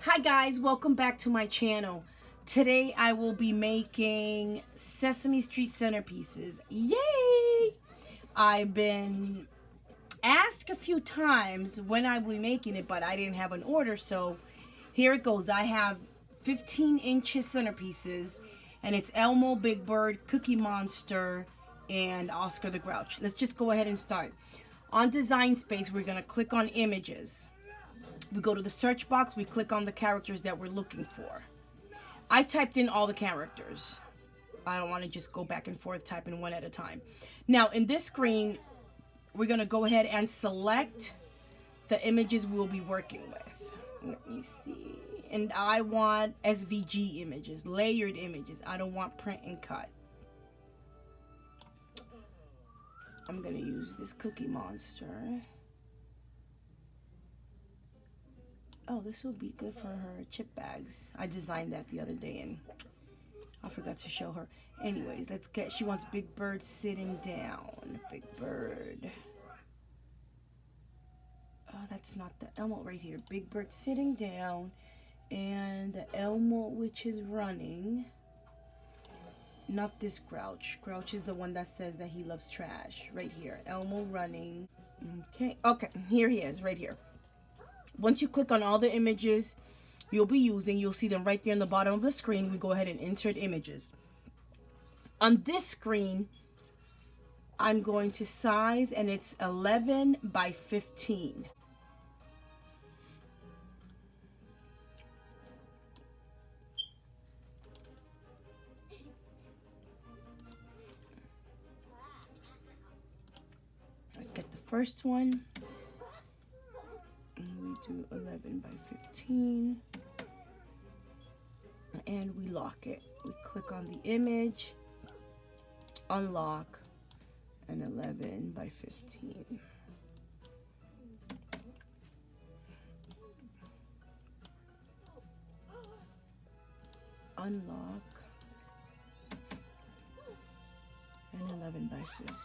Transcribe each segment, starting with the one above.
Hi guys, welcome back to my channel. Today I will be making Sesame Street Centerpieces. Yay! I've been asked a few times when I will be making it, but I didn't have an order, so here it goes. I have 15-inch centerpieces, and it's Elmo, Big Bird, Cookie Monster, and Oscar the Grouch. Let's just go ahead and start. On Design Space, we're going to click on Images. We go to the search box, we click on the characters that we're looking for. I typed in all the characters. I don't want to just go back and forth typing one at a time. Now in this screen, we're going to go ahead and select the images we'll be working with. Let me see. And I want SVG images, layered images. I don't want print and cut. I'm going to use this Cookie Monster. Oh, this will be good for her chip bags. I designed that the other day and I forgot to show her. Anyways, let's get, she wants Big Bird sitting down. Big Bird. Oh, that's not the Elmo right here. Big Bird sitting down and the Elmo which is running. Not this Grouch. Grouch is the one that says that he loves trash. Right here. Elmo running. Okay, here he is, right here. Once you click on all the images you'll be using, you'll see them right there in the bottom of the screen. We go ahead and insert images. On this screen, I'm going to size, and it's 11 by 15. Let's get the first one. We do 11 by 15 and we lock it. We click on the image, unlock, and 11 by 15. Unlock and 11 by 15.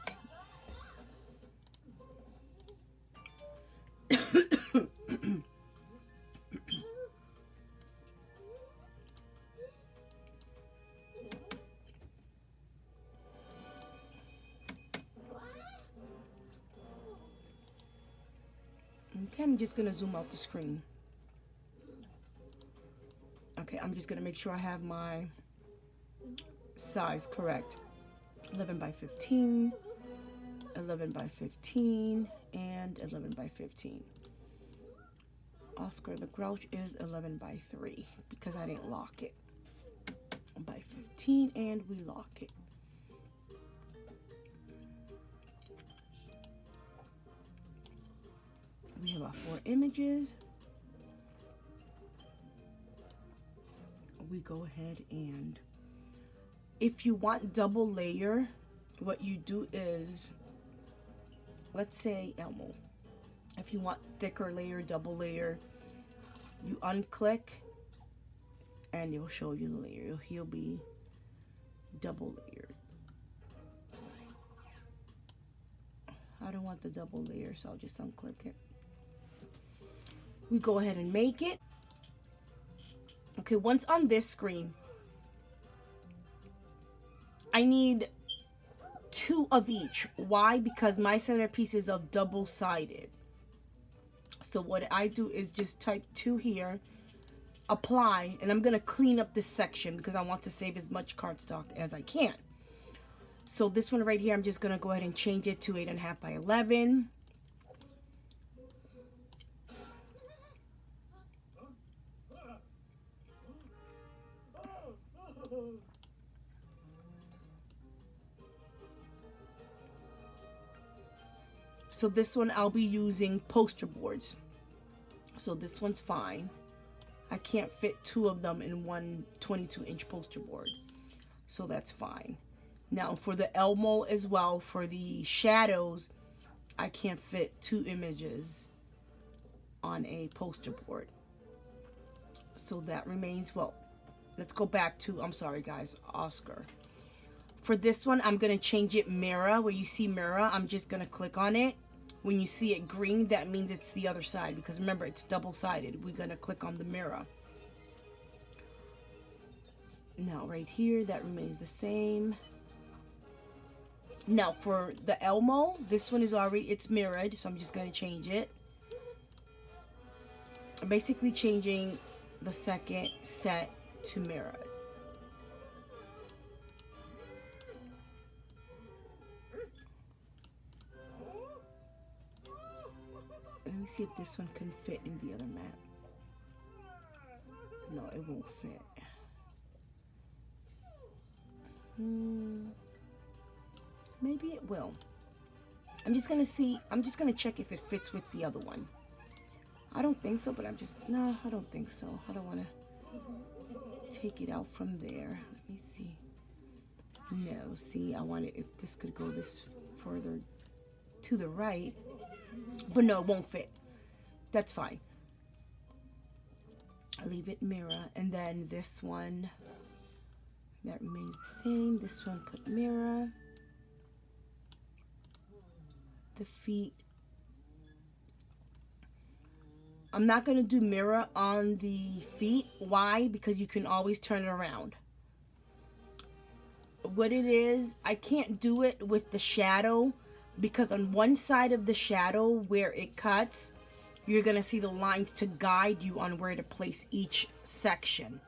Okay, I'm just gonna zoom out the screen. Okay, I'm just gonna make sure I have my size correct. 11 by 15, 11 by 15, and 11 by 15. Oscar the Grouch is 11 by 3 because I didn't lock it. By 15, and we lock it. We have our 4 images. We go ahead and, if you want double layer, what you do is, let's say Elmo. If you want thicker layer, double layer, you unclick and it'll show you the layer. He'll be double layered. I don't want the double layer, so I'll just unclick it. We go ahead and make it. Okay, once on this screen, I need 2 of each. Why? Because my centerpieces are double-sided. So what I do is just type 2 here, apply, and I'm going to clean up this section because I want to save as much cardstock as I can. So this one right here, I'm just going to go ahead and change it to 8.5 by 11. So this one I'll be using poster boards. So this one's fine. I can't fit 2 of them in one 22-inch poster board. So that's fine. Now for the Elmo as well, for the shadows, I can't fit 2 images on a poster board. So that remains, well, let's go back to, I'm sorry guys, Oscar. For this one, I'm going to change it mirror. Where you see mirror, I'm just going to click on it. When you see it green, that means it's the other side, because remember, it's double-sided. We're going to click on the mirror. Now right here, that remains the same. Now for the Elmo, this one is already, it's mirrored, so I'm just going to change it. I'm basically changing the second set to mirrored. Let me see if this one can fit in the other mat. No, it won't fit. Maybe it will. I'm just gonna see. I'm just gonna check if it fits with the other one. I don't think so, but no, I don't think so. I don't want to take it out from there. Let me see. No, see, I want it, if this could go this further to the right. But no, it won't fit. That's fine. I'll leave it mirror. And then this one, that remains the same. This one, put mirror. The feet. I'm not going to do mirror on the feet. Why? Because you can always turn it around. What it is, I can't do it with the shadow, because on one side of the shadow where it cuts, you're going to see the lines to guide you on where to place each section.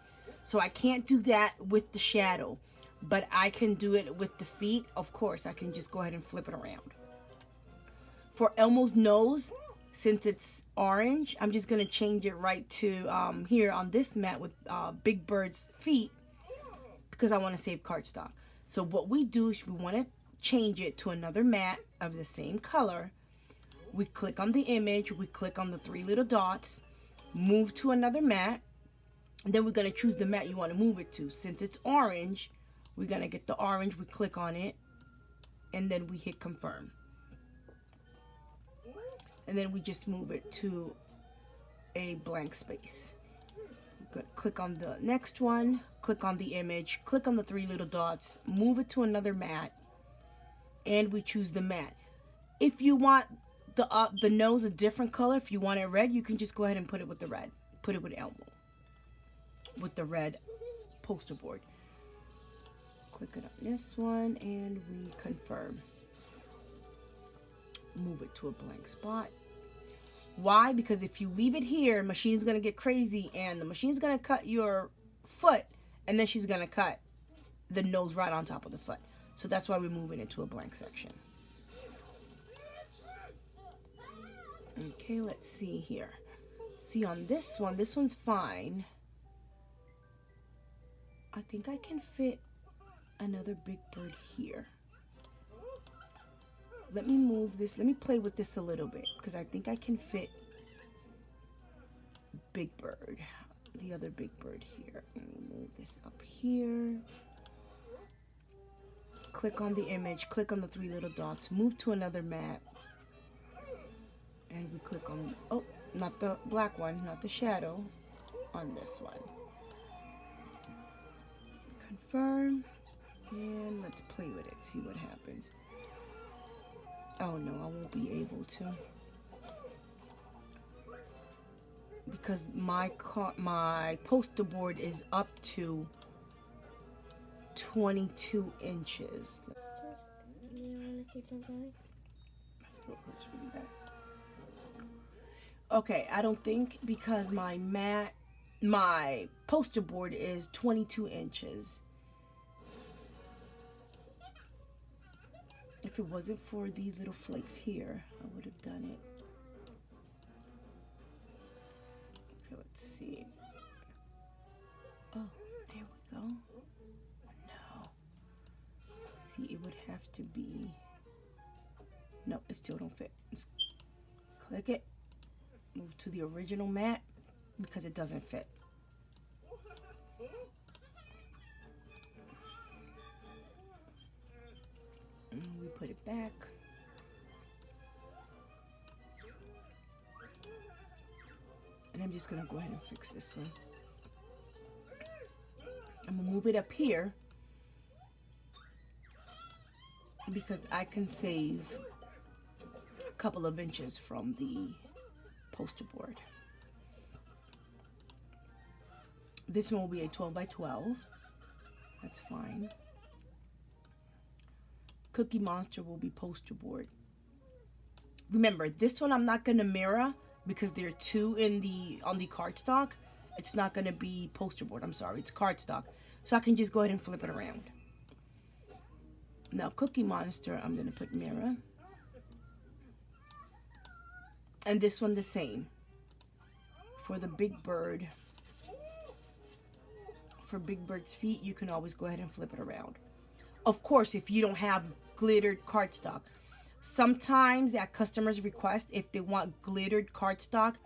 So I can't do that with the shadow, but I can do it with the feet. Of course, I can just go ahead and flip it around. For Elmo's nose, since it's orange, I'm just going to change it right to here on this mat with Big Bird's feet, because I want to save cardstock. So what we do is, if we want to change it to another mat of the same color, we click on the image, we click on the three little dots, move to another mat, and then we're going to choose the mat you want to move it to. Since it's orange, we're going to get the orange, we click on it, and then we hit confirm. And then we just move it to a blank space. Click on the next one, click on the image, click on the three little dots, move it to another mat, and we choose the mat. If you want the nose a different color, if you want it red, you can just go ahead and put it with the red. Put it with Elmo, with the red poster board. Click it on this one, and we confirm. Move it to a blank spot. Why? Because if you leave it here, machine's going to get crazy, and the machine's going to cut your foot, and then she's going to cut the nose right on top of the foot. So that's why we move it into a blank section. Okay, let's see here. See, on this one's fine. I think I can fit another Big Bird here. Let me move this. Let me play with this a little bit, because I think I can fit Big Bird, the other Big Bird here. Let me move this up here. Click on the image, click on the three little dots, move to another mat, and we click on, oh, not the black one, not the shadow, on this one. Confirm, and let's play with it, see what happens. Oh no, I won't be able to, because my poster board is up to 22 inches. Okay, I don't think, because my poster board is 22 inches. If it wasn't for these little flakes here, I would have done it. Okay, let's see. Oh, there we go. No. See, it would have to be... No, it still don't fit. Let's click it. Move to the original mat, because it doesn't fit. And we put it back. And I'm just gonna go ahead and fix this one. I'm gonna move it up here, because I can save a couple of inches from the poster board. This one will be a 12 by 12. That's fine. Cookie Monster will be poster board. Remember, this one I'm not going to mirror because there are two on the cardstock. It's not going to be poster board. I'm sorry, it's cardstock. So I can just go ahead and flip it around. Now Cookie Monster, I'm going to put mirror. And this one the same. For the big bird, for Big Bird's feet, you can always go ahead and flip it around. Of course, if you don't have glittered cardstock. Sometimes at customers' request, if they want glittered cardstock,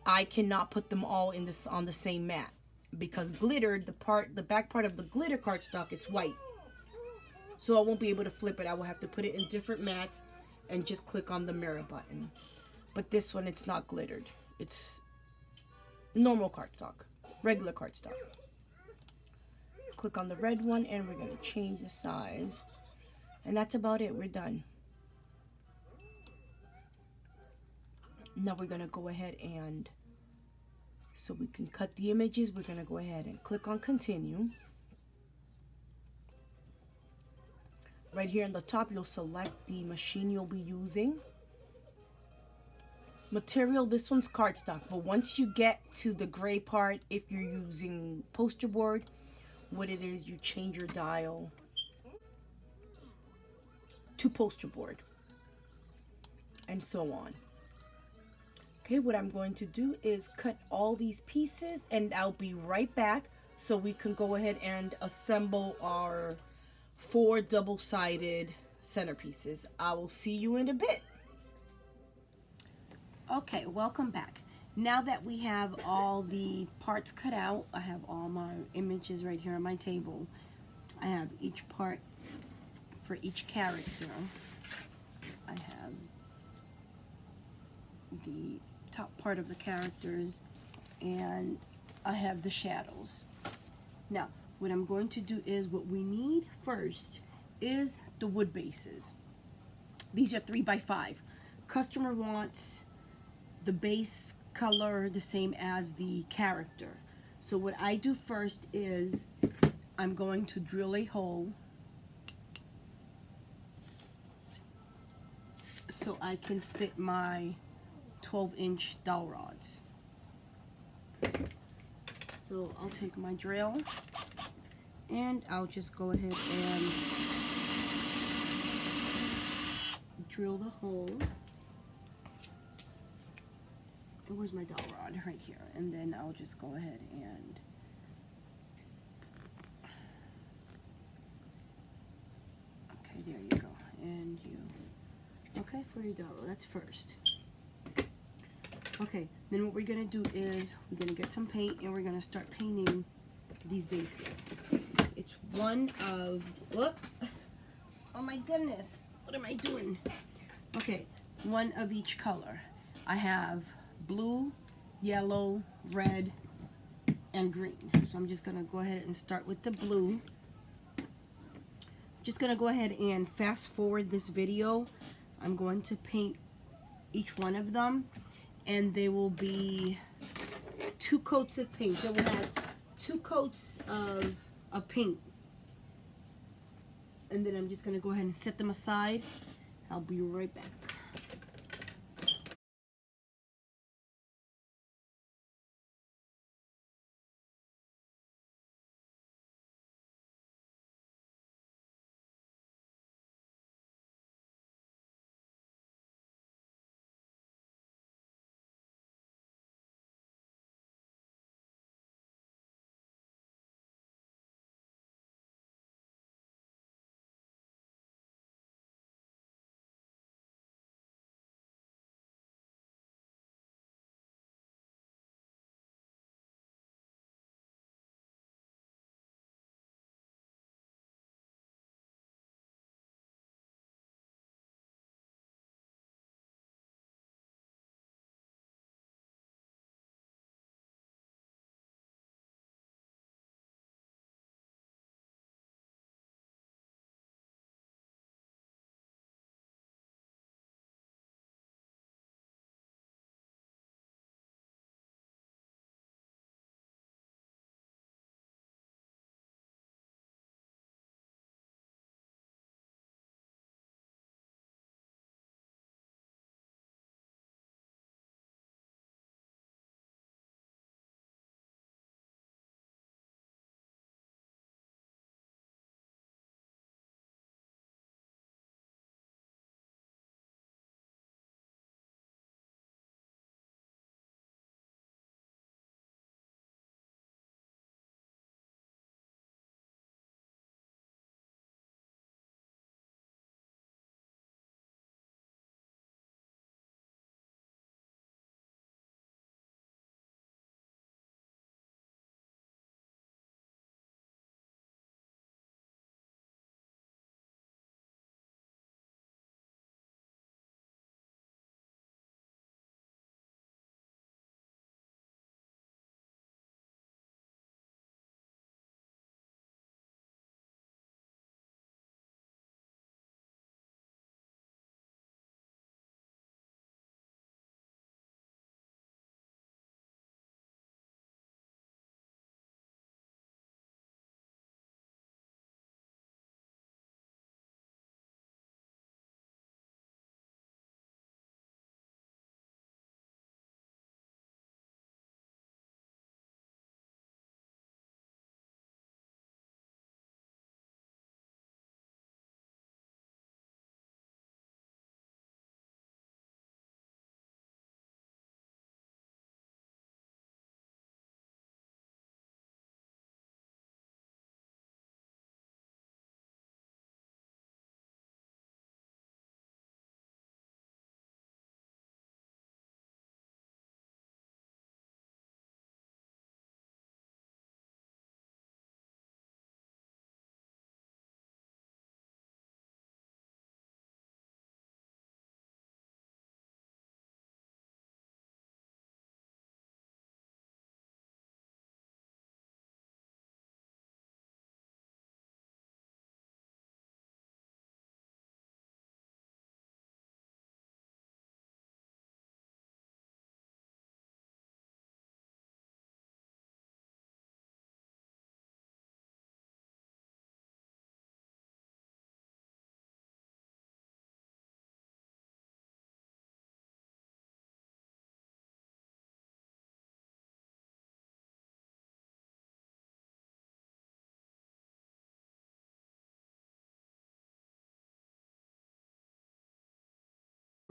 I cannot put them all in this on the same mat because glittered, the back part of the glitter cardstock, it's white. So I won't be able to flip it. I will have to put it in different mats and just click on the mirror button. But this one, it's not glittered. It's normal cardstock, regular cardstock. Click on the red one and we're going to change the size. And that's about it. We're done. Now we're going to go ahead and, so we can cut the images, we're going to go ahead and click on continue. Right here on the top, you'll select the machine you'll be using. Material, this one's cardstock, but once you get to the gray part, if you're using poster board, what it is, you change your dial to poster board and so on. Okay, what I'm going to do is cut all these pieces and I'll be right back so we can go ahead and assemble our 4 double-sided centerpieces. I will see you in a bit. Okay, welcome back. Now that we have all the parts cut out, I have all my images right here on my table. I have each part for each character. I have the top part of the characters and I have the shadows. Now, what I'm going to do is, what we need first is the wood bases. These are 3x5. Customer wants the base color the same as the character. So what I do first is I'm going to drill a hole so I can fit my 12-inch dowel rods. So I'll take my drill and I'll just go ahead and drill the hole. Where's my dowel rod? Right here. And then I'll just go ahead and okay, there you go. And you okay for your dowel rod. That's first. Okay, then what we're gonna do is we're gonna get some paint and we're gonna start painting these bases. It's one of, whoop, oh my goodness, what am I doing? Okay, one of each color. I have blue, yellow, red, and green. So I'm just gonna go ahead and start with the blue. Just gonna go ahead and fast forward this video. I'm going to paint each one of them, and they will be 2 coats of paint. They will have 2 coats of paint. And then I'm just gonna go ahead and set them aside. I'll be right back.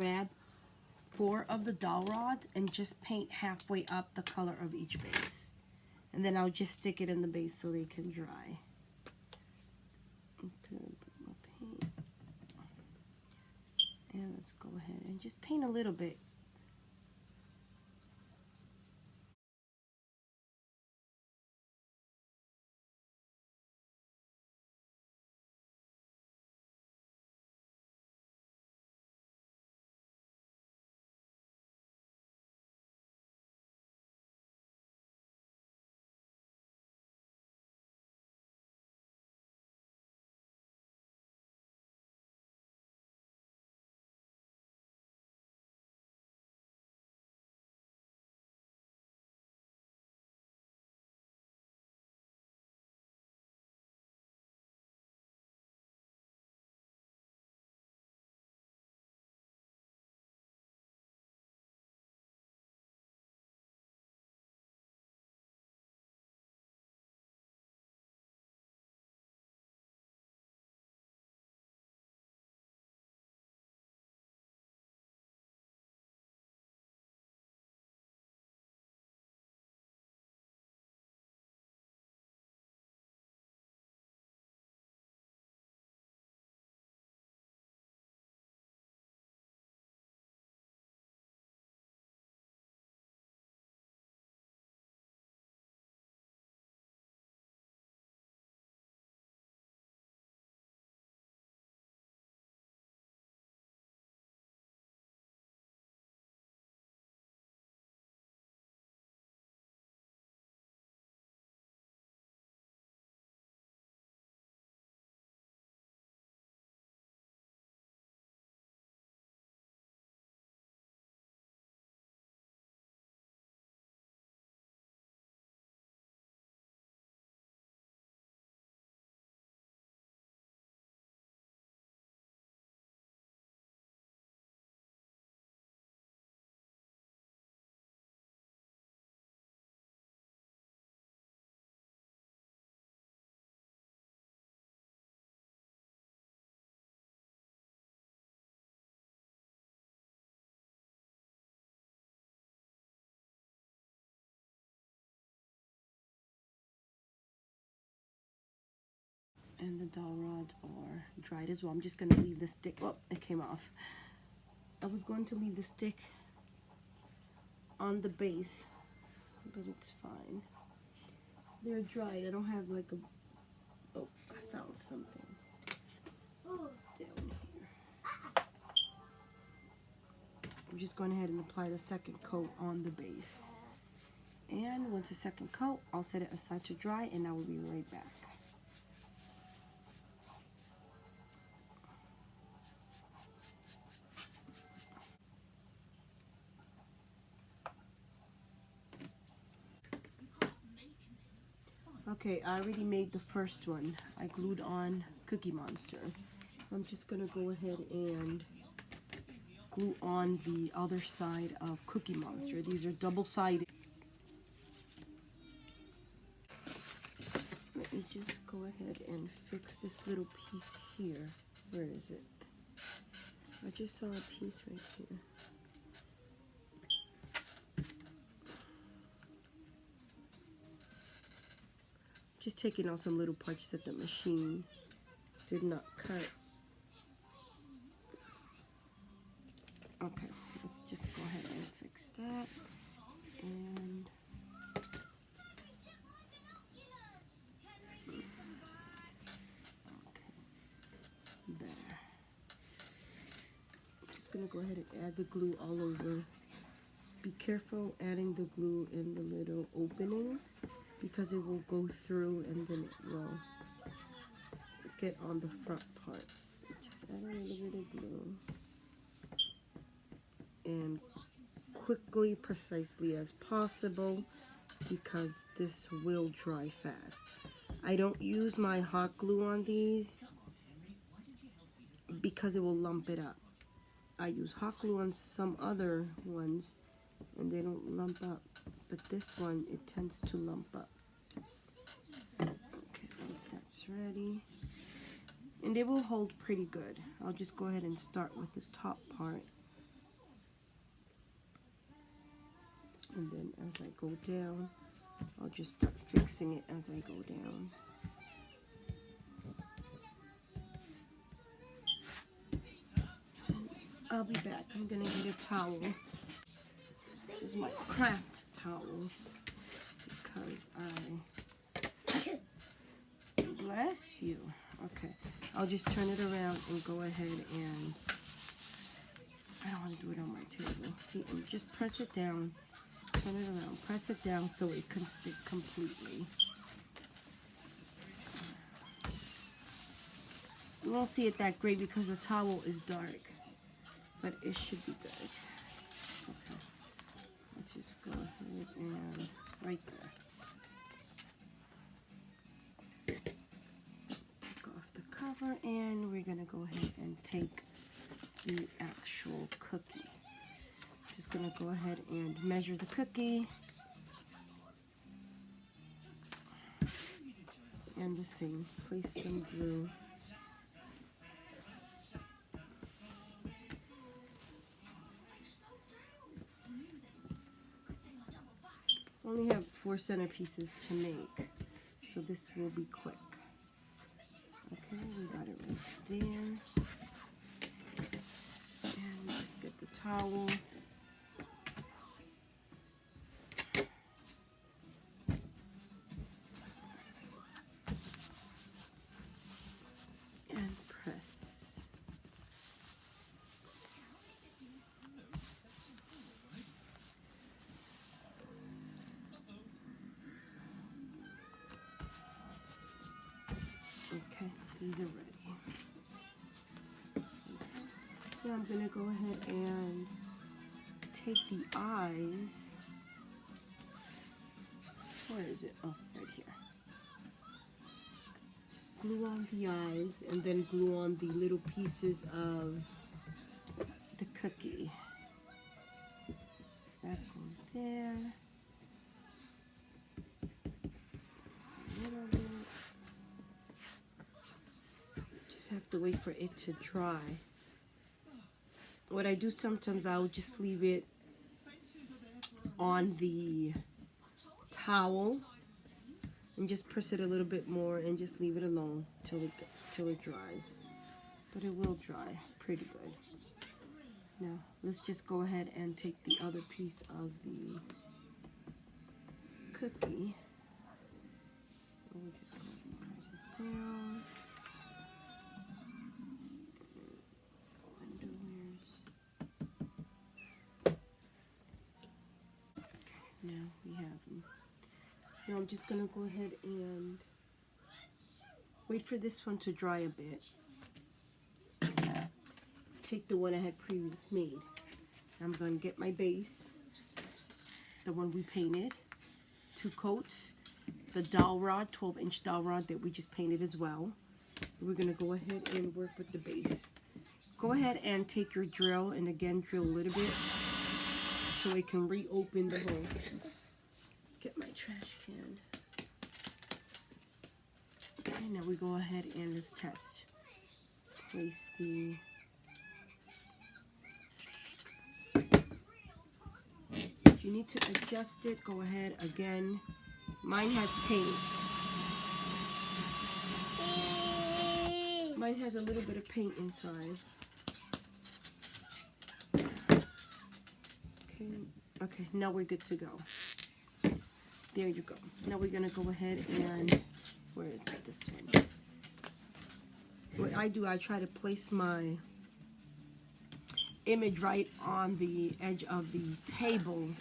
Grab 4 of the dowel rods and just paint halfway up the color of each base. And then I'll just stick it in the base so they can dry. Okay, put my paint. And let's go ahead and just paint a little bit. And the dowel rods are dried as well. I'm just gonna leave the stick. Oh, it came off. I was going to leave the stick on the base, but it's fine. They're dried. I don't have like a... Oh, I found something down here. I'm just going ahead and apply the second coat on the base. And once the second coat, I'll set it aside to dry, and I will be right back. Okay, I already made the first one. I glued on Cookie Monster. I'm just gonna go ahead and glue on the other side of Cookie Monster. These are double-sided. Let me just go ahead and fix this little piece here. Where is it? I just saw a piece right here. Just taking out some little parts that the machine did not cut. Okay, let's just go ahead and fix that. And okay, better. I'm just gonna go ahead and add the glue all over. Be careful adding the glue in the little openings, because it will go through and then it will get on the front parts. Just add a little bit of glue. And quickly, precisely as possible, because this will dry fast. I don't use my hot glue on these because it will lump it up. I use hot glue on some other ones and they don't lump up, but this one, it tends to lump up. Okay, once that's ready, and they will hold pretty good. I'll just go ahead and start with the top part as I go down. I'll just start fixing it as I go down. I'll be back. I'm gonna get a towel. This is my craft towel because bless you. Okay, I'll just turn it around and go ahead and I don't want to do it on my table. See, and just press it down. Turn it around. Press it down so it can stick completely. You won't see it that great because the towel is dark, but it should be good. Okay, let's just go ahead and right there. Take off the cover and we're gonna go ahead and take the actual cookie. Just gonna go ahead and measure the cookie. And the same, place some glue. I only have 4 centerpieces to make, so this will be quick. Okay, we got it right there. And just get the towel. And press. Okay, these are ready. Now I'm going to go ahead and take the eyes. Where is it? Oh, right here. Glue on the eyes and then glue on the little pieces of the cookie. That goes there. A little bit. Just have to wait for it to dry. What I do sometimes, I'll just leave it on the towel and just press it a little bit more and just leave it alone till it dries. But it will dry pretty good. Now let's just go ahead and take the other piece of the cookie. We'll just go ahead and press it down. Now we have them. Now I'm just going to go ahead and wait for this one to dry a bit. Take the one I had previously made. I'm going to get my base, the one we painted, 2 coats, the dowel rod, 12-inch dowel rod that we just painted as well. We're going to go ahead and work with the base. Go ahead and take your drill and again drill a little bit so it can reopen the hole. Get my trash can. Okay, now we go ahead and let's test. Place the if you need to adjust it, go ahead again. Mine has paint. Mine has a little bit of paint inside. Okay, now we're good to go. There you go. Now we're going to go ahead and, where is it, this one? What I do, I try to place my image right on the edge of the table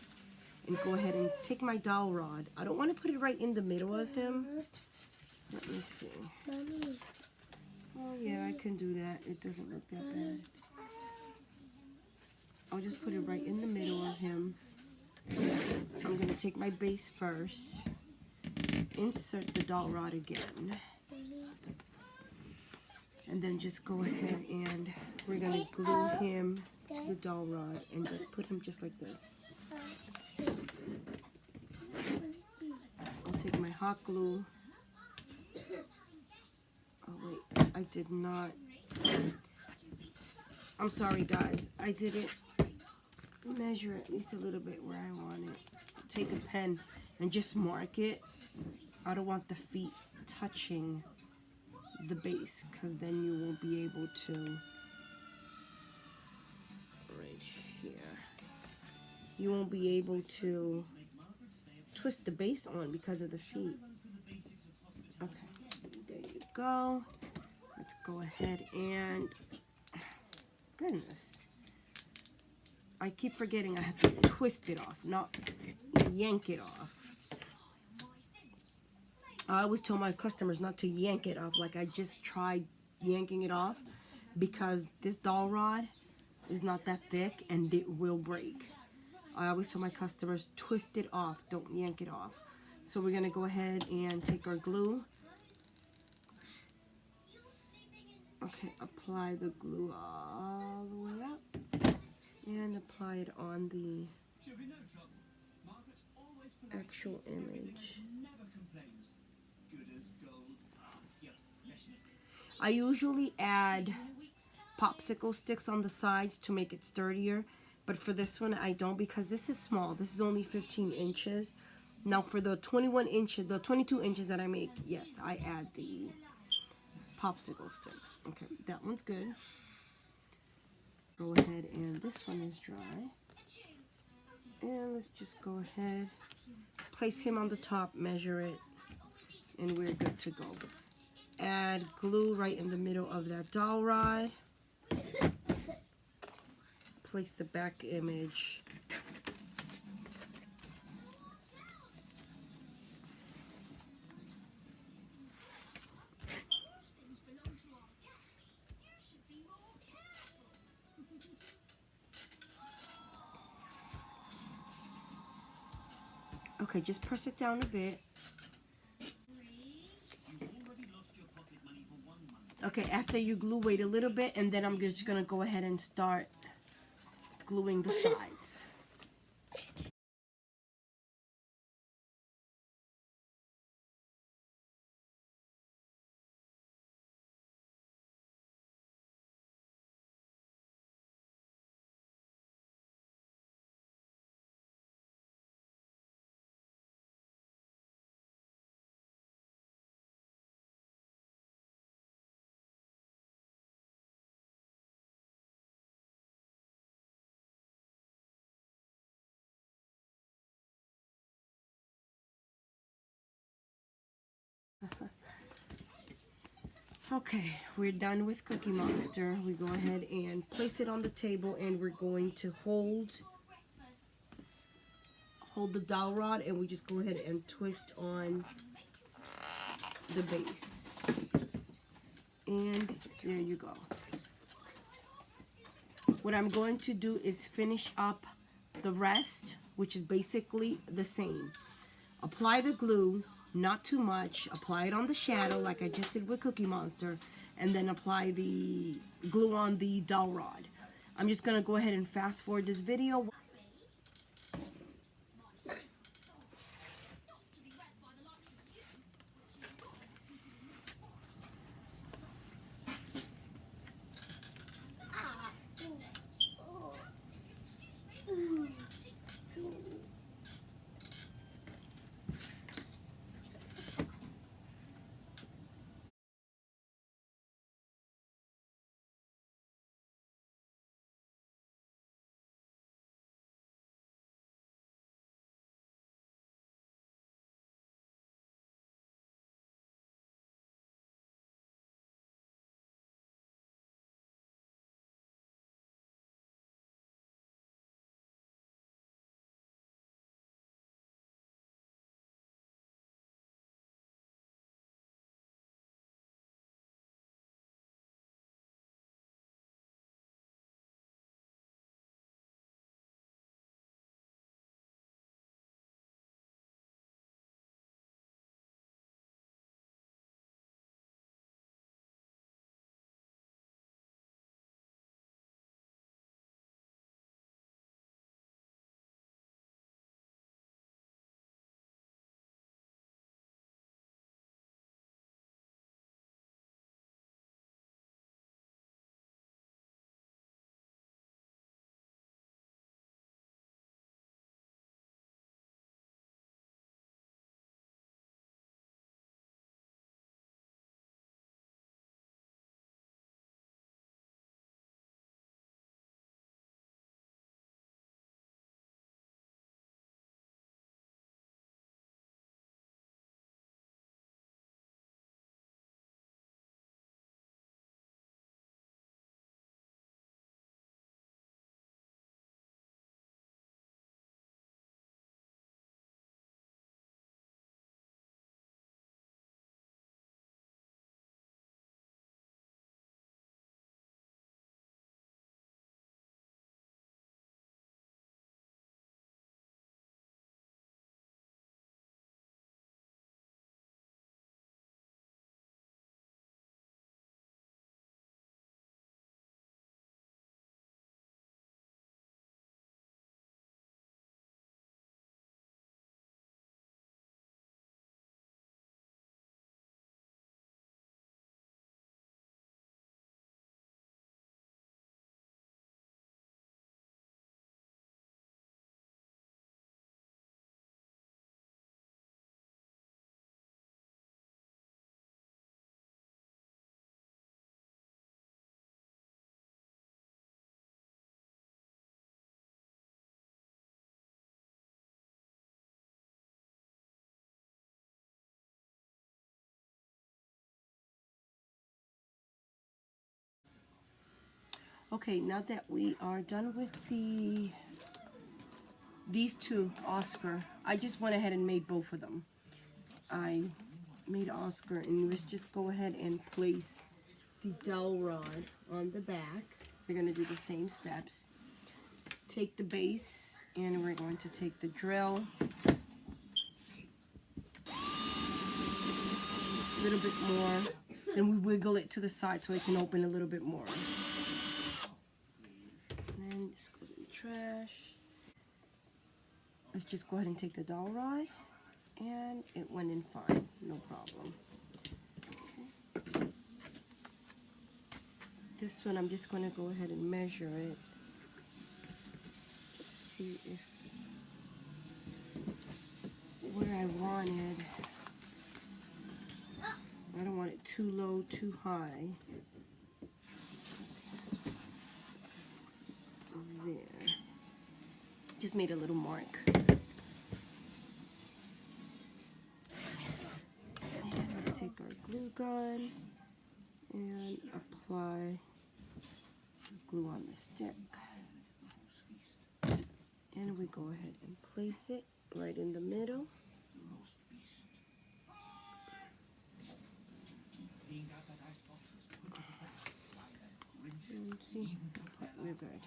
and go ahead and take my dowel rod. I don't want to put it right in the middle of him. Let me see. Oh yeah, I can do that. It doesn't look that bad. I'll just put it right in the middle of him. I'm going to take my base first, insert the dowel rod again, and then just go ahead and we're going to glue him to the dowel rod and just put him just like this. I'll take my hot glue. Oh wait, I did not. I'm sorry guys, I didn't measure at least a little bit where I want it. take a pen and just mark it. I don't want the feet touching the base, because then you won't be able to, right here, you won't be able to twist the base on because of the feet. Okay, there you go. Let's go ahead and, goodness, I keep forgetting I have to twist it off, not yank it off. I always tell my customers not to yank it off, like I just tried yanking it off, because this dowel rod is not that thick and it will break. I always tell my customers, twist it off, don't yank it off. So we're gonna go ahead and take our glue. Okay, apply the glue all the way up and apply it on the actual image. I usually add popsicle sticks on the sides to make it sturdier, but for this one I don't, because this is small. This is only 15 inches. Now for the 21 inches, the 22 inches that I make, yes, I add the popsicle sticks. Okay, that one's good. Go ahead, and this one is dry. And let's just go ahead, place him on the top, measure it, and we're good to go. Add glue right in the middle of that dowel rod. Place the back image. Okay, just press it down a bit. Okay, after you glue, wait a little bit, and then I'm just gonna go ahead and start gluing the sides. Okay, we're done with Cookie Monster. We go ahead and place it on the table, and we're going to hold the dowel rod, and we just go ahead and twist on the base. And there you go. What I'm going to do is finish up the rest, which is basically the same. Apply the glue, not too much. Apply it on the shadow like I just did with Cookie Monster, and then apply the glue on the dowel rod. I'm just going to go ahead and fast forward this video. Okay, now that we are done with these two, Oscar, I just went ahead and made both of them. I made Oscar, and let's just go ahead and place the dowel rod on the back. We're going to do the same steps. Take the base, and we're going to take the drill, a little bit more, then we wiggle it to the side so it can open a little bit more. And then this goes in the trash. Let's just go ahead and take the dowel rod, and it went in fine, no problem. Okay. This one I'm just going to go ahead and measure it. Just see if where I wanted. I don't want it too low, too high. There. Just made a little mark. Let's take our glue gun and apply glue on the stick. And we go ahead and place it right in the middle. And see, we're good.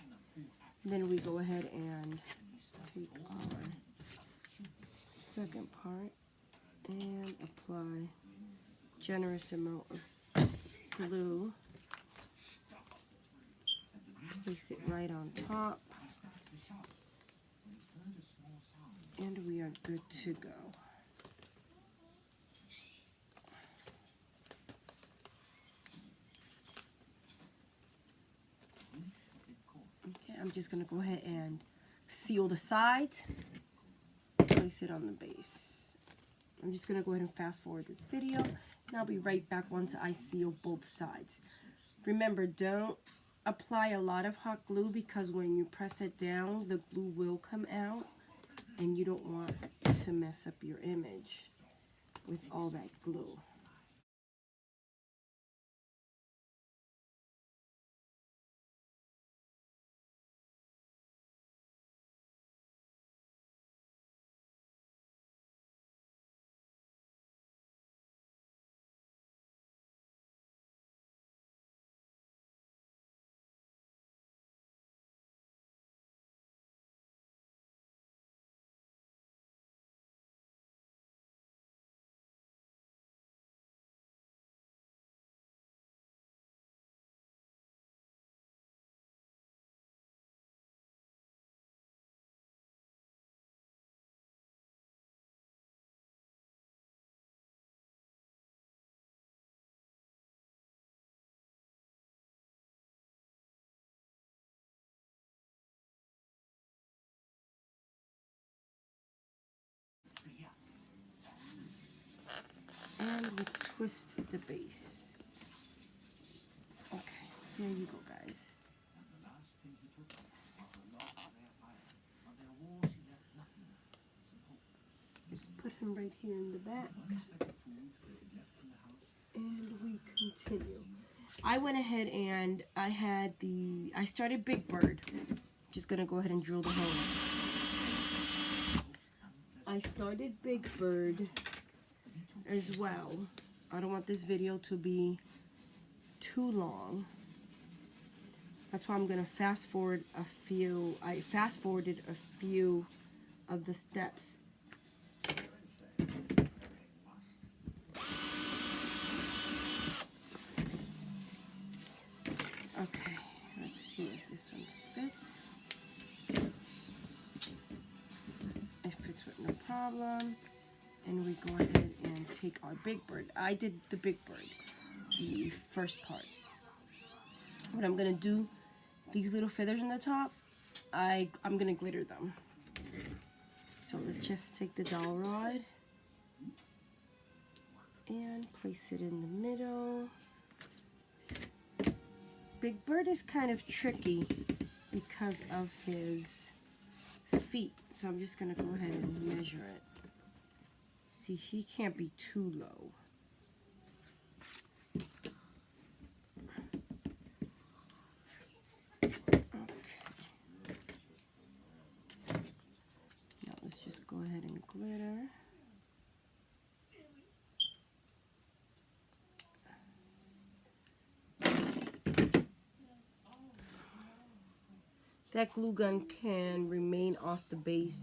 Then we go ahead and take our second part and apply generous amount of glue. Place it right on top. And we are good to go. Okay, I'm just going to go ahead and seal the sides. Place it on the base. I'm just going to go ahead and fast forward this video, and I'll be right back once I seal both sides. Remember, don't apply a lot of hot glue because when you press it down, the glue will come out, and you don't want to mess up your image with all that glue. And we twist the base. Okay, here you go, guys. Just put him right here in the back. And we continue. I went ahead and I started Big Bird. Just gonna go ahead and drill the hole. I started Big Bird as well. I don't want this video to be too long. That's why I'm gonna fast forward a few. I fast forwarded a few of the steps. Okay, let's see if this one fits. It fits with no problem. And we go ahead and take our Big Bird. I did the Big Bird, the first part. What I'm gonna do, these little feathers on the top, I'm gonna glitter them. So let's just take the dowel rod and place it in the middle. Big Bird is kind of tricky because of his feet. So I'm just gonna go ahead and measure it. See, he can't be too low. glitter. That glue gun can remain off the base,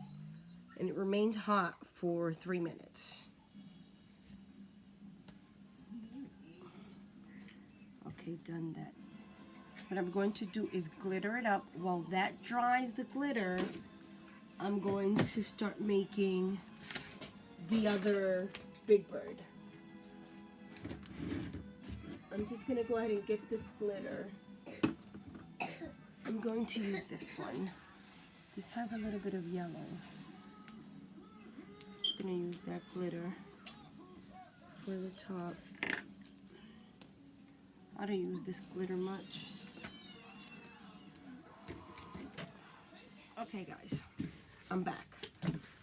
and it remains hot for 3 minutes. Okay, done that. What I'm going to do is glitter it up. While that dries the glitter, I'm going to start making the other Big Bird. I'm just going to go ahead and get this glitter. I'm going to use this one. This has a little bit of yellow. Just going to use that glitter for the top. I don't use this glitter much. Okay guys, I'm back.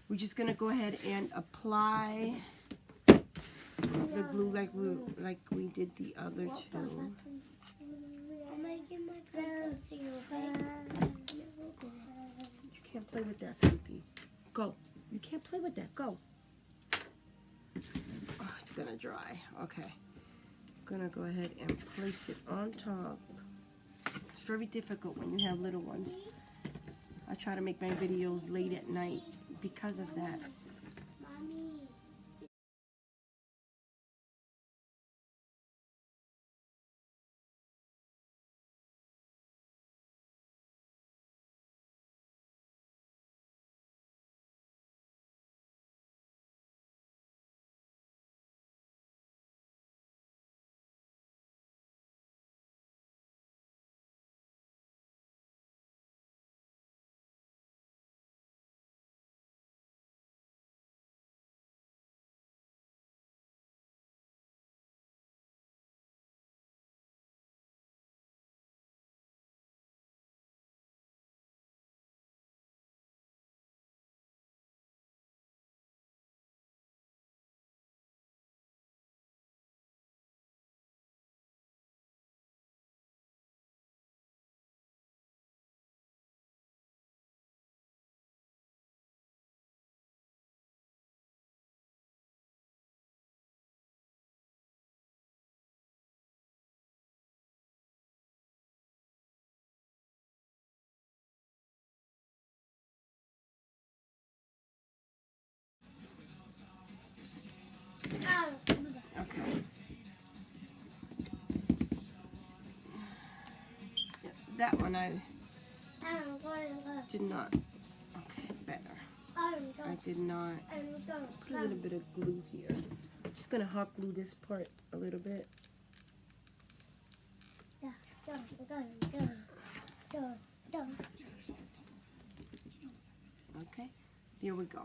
We're just gonna go ahead and apply the glue like we did the other two. You can't play with that, something. Go. You can't play with that. Go. Oh, it's gonna dry. Okay. I'm gonna go ahead and place it on top. It's very difficult when you have little ones. I try to make my videos late at night because of that. Okay. That one I did not. Okay, better. I did not put a little bit of glue here. I'm just gonna hot glue this part a little bit. Okay, here we go.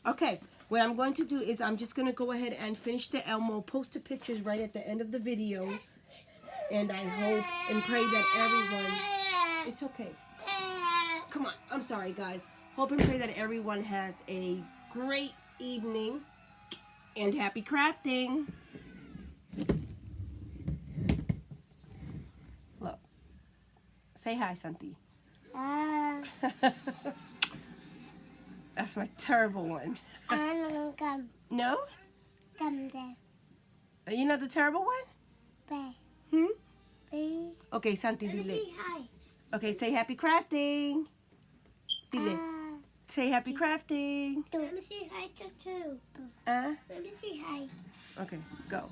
Okay, what I'm going to do is I'm just going to go ahead and finish the Elmo poster pictures right at the end of the video. And I hope and pray that everyone... It's okay. Come on. I'm sorry, guys. Hope and pray that everyone has a great evening. And happy crafting. Look. Say hi, Santi. That's my terrible one. No? Are you not the terrible one? Okay, Santi, dile. Okay, say happy crafting. Dile. Say happy crafting. Let me say hi too. Let me say hi. Okay, go.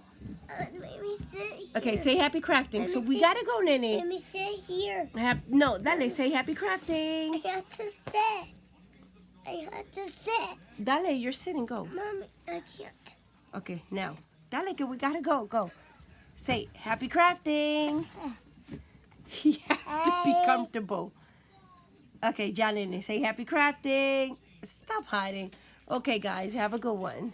Let me sit here. Okay, say happy crafting. So we gotta go, Nene. Let me sit here. No, dale, say happy crafting. I have to sit. I have to sit. Dale, you're sitting, go. Mommy, I can't. Okay, now. Dale, que we gotta go, go. Say happy crafting. He has to be comfortable. Okay, John, Nene, say happy crafting. Stop hiding. Okay, guys, have a good one.